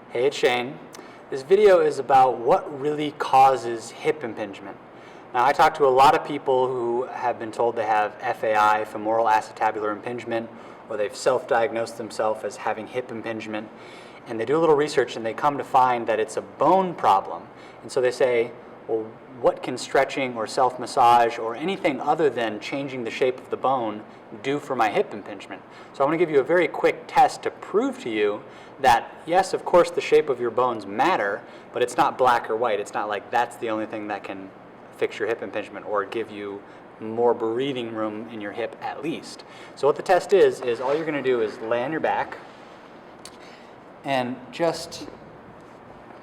Hey, it's Shane. This video is about what really causes hip impingement. Now, I talk to a lot of people who have been told they have FAI, femoral acetabular impingement, or they've self-diagnosed themselves as having hip impingement, and they do a little research and they come to find that it's a bone problem. And so they say, well, what can stretching or self-massage or anything other than changing the shape of the bone do for my hip impingement? So I'm going to give you a very quick test to prove to you that, yes, of course, the shape of your bones matter, but it's not black or white. It's not like that's the only thing that can fix your hip impingement or give you more breathing room in your hip at least. So what the test is all you're going to do is lay on your back and just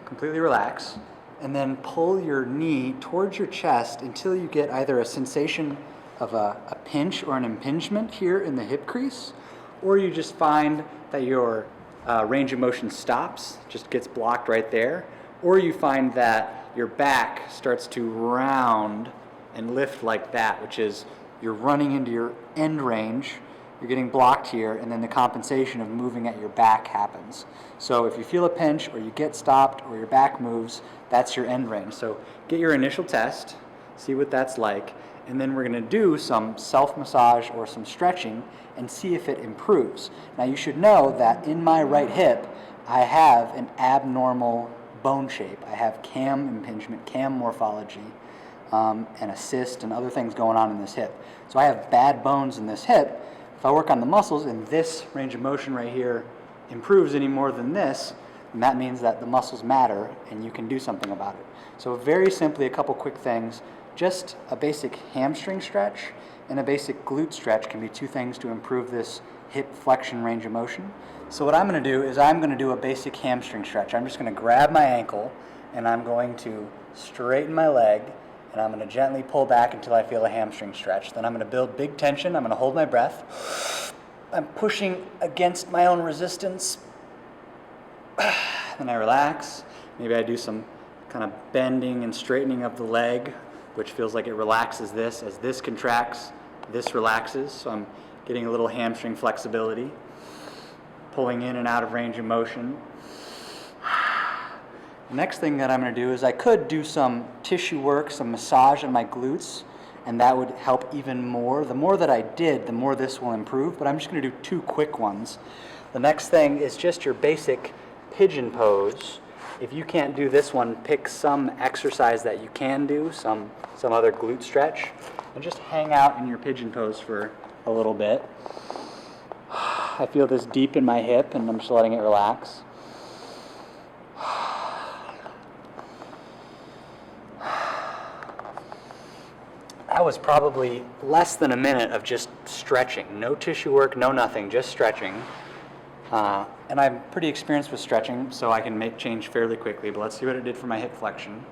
completely relax, and then pull your knee towards your chest until you get either a sensation of a pinch or an impingement here in the hip crease, or you just find that your range of motion stops, just gets blocked right there, or you find that your back starts to round and lift like that, which is you're running into your end range, you're getting blocked here, and then the compensation of moving at your back happens. So if you feel a pinch or you get stopped or your back moves, that's your end range. So get your initial test, see what that's like, and then we're going to do some self-massage or some stretching and see if it improves. Now you should know that in my right hip, I have an abnormal bone shape. I have cam impingement, cam morphology, and a cyst and other things going on in this hip. So I have bad bones in this hip. If I work on the muscles and this range of motion right here improves any more than this, then that means that the muscles matter and you can do something about it. So very simply, a couple quick things. Just a basic hamstring stretch and a basic glute stretch can be two things to improve this hip flexion range of motion. So what I'm going to do is I'm going to do a basic hamstring stretch. I'm just going to grab my ankle and I'm going to straighten my leg, and I'm going to gently pull back until I feel a hamstring stretch. Then I'm going to build big tension. I'm going to hold my breath. I'm pushing against my own resistance. Then I relax. Maybe I do some kind of bending and straightening of the leg, which feels like it relaxes this. As this contracts, this relaxes. So I'm getting a little hamstring flexibility, pulling in and out of range of motion. The next thing that I'm going to do is I could do some tissue work, some massage on my glutes, and that would help even more. The more that I did, the more this will improve, but I'm just going to do two quick ones. The next thing is just your basic pigeon pose. If you can't do this one, pick some exercise that you can do, some other glute stretch, and just hang out in your pigeon pose for a little bit. I feel this deep in my hip, and I'm just letting it relax. That was probably less than a minute of just stretching. No tissue work, no nothing, just stretching. And I'm pretty experienced with stretching, so I can make change fairly quickly, but let's see what it did for my hip flexion.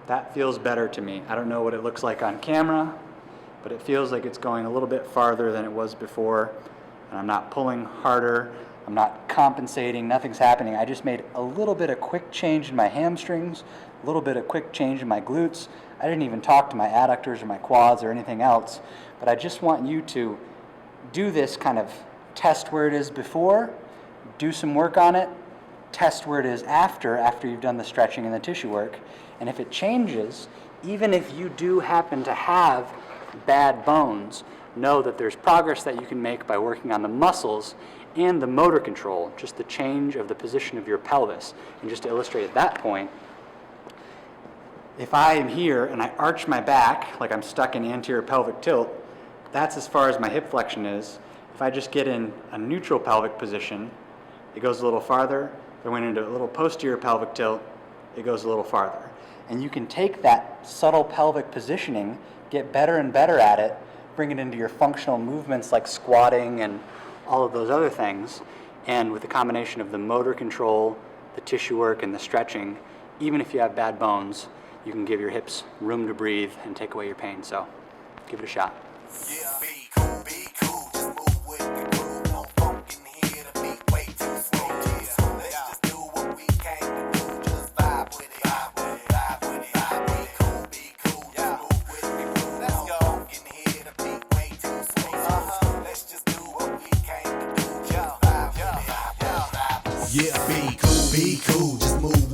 That feels better to me. I don't know what it looks like on camera, but it feels like it's going a little bit farther than it was before, and I'm not pulling harder, I'm not compensating, nothing's happening. I just made a little bit of quick change in my hamstrings, a little bit of quick change in my glutes. I didn't even talk to my adductors or my quads or anything else, but I just want you to do this kind of test where it is before, do some work on it, test where it is after you've done the stretching and the tissue work, and if it changes, even if you do happen to have bad bones, know that there's progress that you can make by working on the muscles and the motor control, just the change of the position of your pelvis. And just to illustrate at that point, if I am here and I arch my back like I'm stuck in anterior pelvic tilt, that's as far as my hip flexion is. If I just get in a neutral pelvic position, it goes a little farther. If I went into a little posterior pelvic tilt, it goes a little farther. And you can take that subtle pelvic positioning, get better and better at it, bring it into your functional movements like squatting and all of those other things. And with the combination of the motor control, the tissue work, and the stretching, even if you have bad bones, you can give your hips room to breathe and take away your pain. So give it a shot. Yeah. Be cool, just move with the groove. No funk in here, the beat way too slow. Yeah. Let's just do what we came to do. Just vibe with it, vibe with it, vibe with it. Be cool, just move with the groove. Let's go. No funk in here, the beat way too slow. Let's just do what we came to do. Just vibe with it, vibe with it. Yeah, be cool, just move